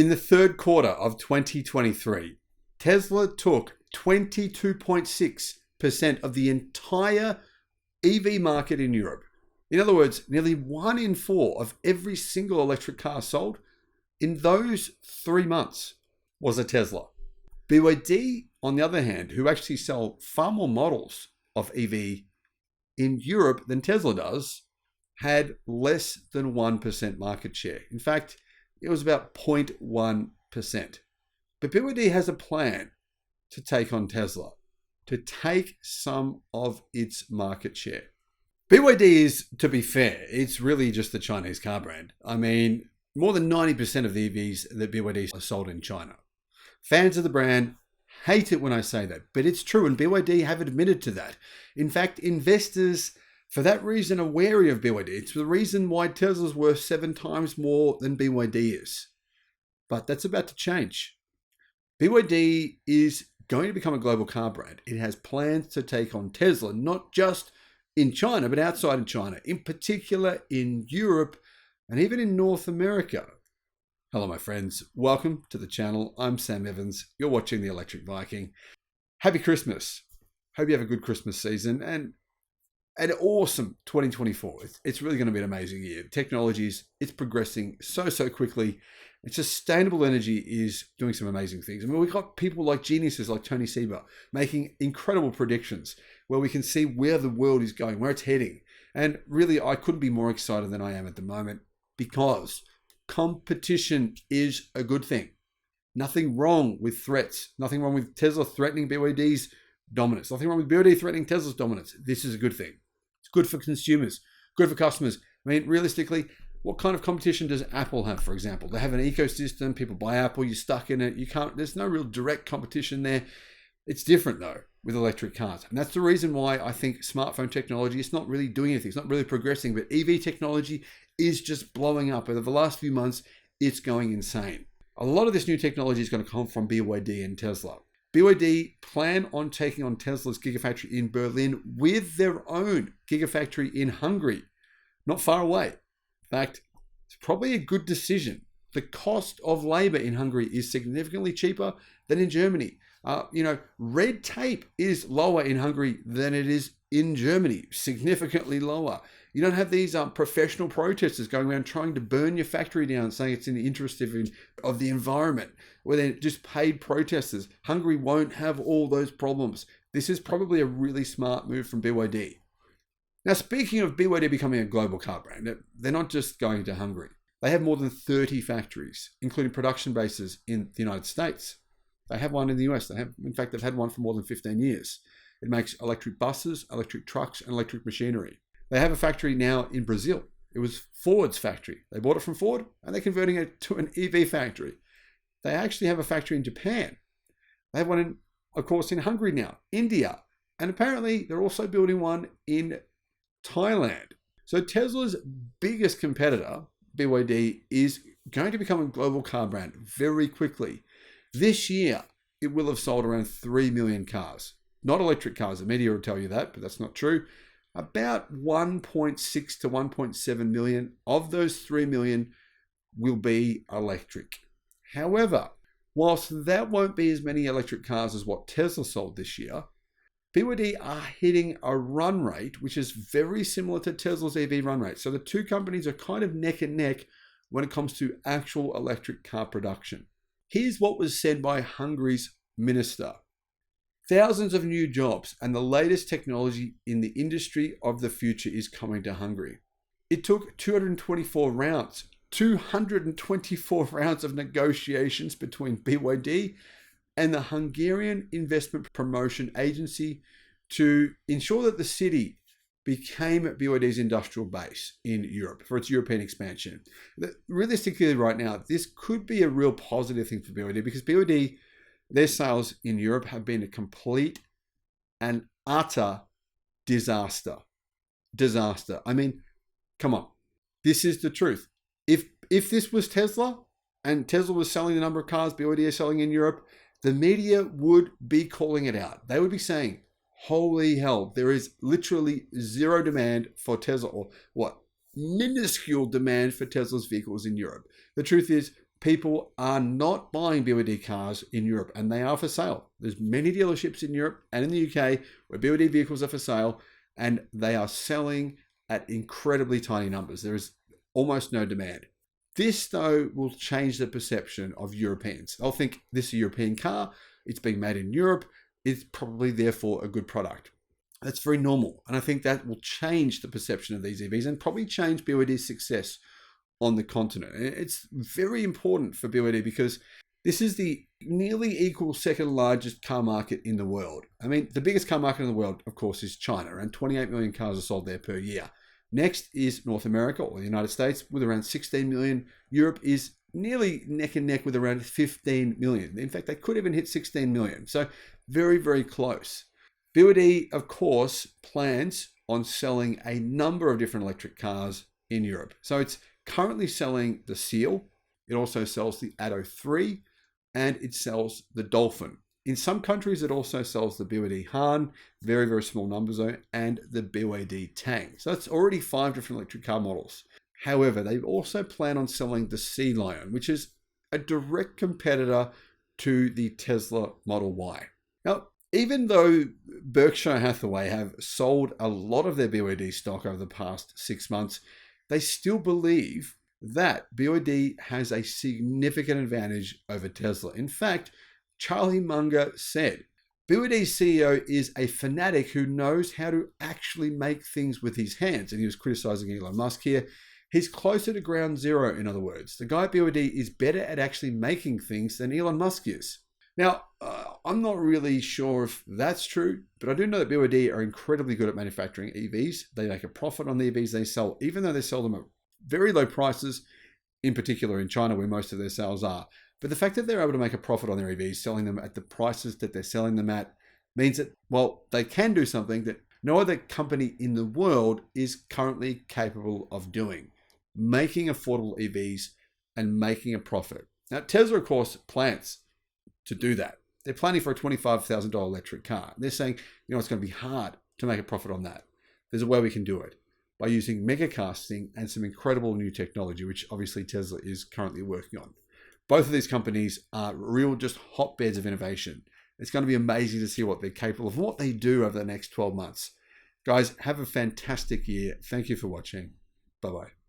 In the third quarter of 2023, Tesla took 22.6% of the entire EV market in Europe. In other words, nearly 1 in 4 of every single electric car sold in those 3 months was a Tesla. BYD, on the other hand, who actually sell far more models of EV in Europe than Tesla does, had less than 1% market share. In fact, it was about 0.1%. But BYD has a plan to take on Tesla, to take some of its market share. BYD is, to be fair, it's really just the Chinese car brand. I mean, more than 90% of the EVs that BYD are sold in China. Fans of the brand hate it when I say that, but it's true, and BYD have admitted to that. In fact, investors, for that reason, are wary of BYD. It's the reason why Tesla's worth 7 times more than BYD is. But that's about to change. BYD is going to become a global car brand. It has plans to take on Tesla, not just in China, but outside of China, in particular in Europe and even in North America. Hello, my friends. Welcome to the channel. I'm Sam Evans. You're watching The Electric Viking. Happy Christmas. Hope you have a good Christmas season and an awesome 2024. It's really going to be an amazing year. Technologies, it's progressing so quickly. And sustainable energy is doing some amazing things. I mean, we've got people like geniuses like Tony Seba making incredible predictions where we can see where the world is going, where it's heading. And really, I couldn't be more excited than I am at the moment because competition is a good thing. Nothing wrong with threats. Nothing wrong with Tesla threatening BYD's dominance. Nothing wrong with BYD threatening Tesla's dominance. This is a good thing. It's good for consumers, good for customers. I mean, realistically, what kind of competition does Apple have, for example? They have an ecosystem. People buy Apple. You're stuck in it. There's no real direct competition there. It's different, though, with electric cars. And that's the reason why I think smartphone technology is not really doing anything. It's not really progressing. But EV technology is just blowing up. Over the last few months, it's going insane. A lot of this new technology is going to come from BYD and Tesla. BYD plan on taking on Tesla's Gigafactory in Berlin with their own Gigafactory in Hungary, not far away. In fact, it's probably a good decision. The cost of labor in Hungary is significantly cheaper than in Germany. Red tape is lower in Hungary than it is in Germany, significantly lower. You don't have these professional protesters going around trying to burn your factory down, saying it's in the interest of the environment, where they're just paid protesters. Hungary won't have all those problems. This is probably a really smart move from BYD. Now, speaking of BYD becoming a global car brand, they're not just going to Hungary. They have more than 30 factories, including production bases in the United States. They have one in the US. They've had one for more than 15 years. It makes electric buses, electric trucks, and electric machinery. They have a factory now in Brazil. It was Ford's factory. They bought it from Ford, and they're converting it to an EV factory. They actually have a factory in Japan. They have one, of course, in Hungary now, India. And apparently, they're also building one in Thailand. So Tesla's biggest competitor, BYD, is going to become a global car brand very quickly. This year, it will have sold around 3 million cars. Not electric cars. The media will tell you that, but that's not true. About 1.6 to 1.7 million of those 3 million will be electric. However, whilst that won't be as many electric cars as what Tesla sold this year, BYD are hitting a run rate which is very similar to Tesla's EV run rate. So the two companies are kind of neck and neck when it comes to actual electric car production. Here's what was said by Hungary's minister. Thousands of new jobs and the latest technology in the industry of the future is coming to Hungary. It took 224 rounds of negotiations between BYD and the Hungarian Investment Promotion Agency to ensure that the city became BYD's industrial base in Europe for its European expansion. Realistically, right now, this could be a real positive thing for BYD because BYD, their sales in Europe have been a complete and utter disaster. I mean, come on. This is the truth. If this was Tesla and Tesla was selling the number of cars BYD is selling in Europe, the media would be calling it out. They would be saying, holy hell, there is literally zero demand for Tesla, or minuscule demand for Tesla's vehicles in Europe. The truth is, people are not buying BYD cars in Europe, and they are for sale. There's many dealerships in Europe and in the UK where BYD vehicles are for sale, and they are selling at incredibly tiny numbers. There is almost no demand. This, though, will change the perception of Europeans. They'll think this is a European car, it's being made in Europe, it's probably therefore a good product. That's very normal, and I think that will change the perception of these EVs and probably change BYD's success on the continent. It's very important for BYD because this is the nearly equal second largest car market in the world. I mean, the biggest car market in the world, of course, is China. Around 28 million cars are sold there per year. Next is North America or the United States with around 16 million. Europe is nearly neck and neck with around 15 million. In fact, they could even hit 16 million. So very, very close. BYD, of course, plans on selling a number of different electric cars in Europe. So it's currently selling the Seal. It also sells the Atto 3 and it sells the Dolphin. In some countries, it also sells the BYD Han, very, very small numbers though, and the BYD Tang. So that's already 5 different electric car models. However, they also plan on selling the Sea Lion, which is a direct competitor to the Tesla Model Y. Now, even though Berkshire Hathaway have sold a lot of their BYD stock over the past 6 months, they still believe that BYD has a significant advantage over Tesla. In fact, Charlie Munger said, BYD's CEO is a fanatic who knows how to actually make things with his hands. And he was criticizing Elon Musk here. He's closer to ground zero, in other words. The guy at BYD is better at actually making things than Elon Musk is. Now, I'm not really sure if that's true, but I do know that BYD are incredibly good at manufacturing EVs. They make a profit on the EVs they sell, even though they sell them at very low prices, in particular in China, where most of their sales are. But the fact that they're able to make a profit on their EVs, selling them at the prices that they're selling them at, means that, well, they can do something that no other company in the world is currently capable of doing, making affordable EVs and making a profit. Now, Tesla, of course, plans to do that. They're planning for a $25,000 electric car. They're saying, it's going to be hard to make a profit on that. There's a way we can do it by using megacasting and some incredible new technology, which obviously Tesla is currently working on. Both of these companies are real just hotbeds of innovation. It's going to be amazing to see what they're capable of and what they do over the next 12 months. Guys, have a fantastic year. Thank you for watching. Bye-bye.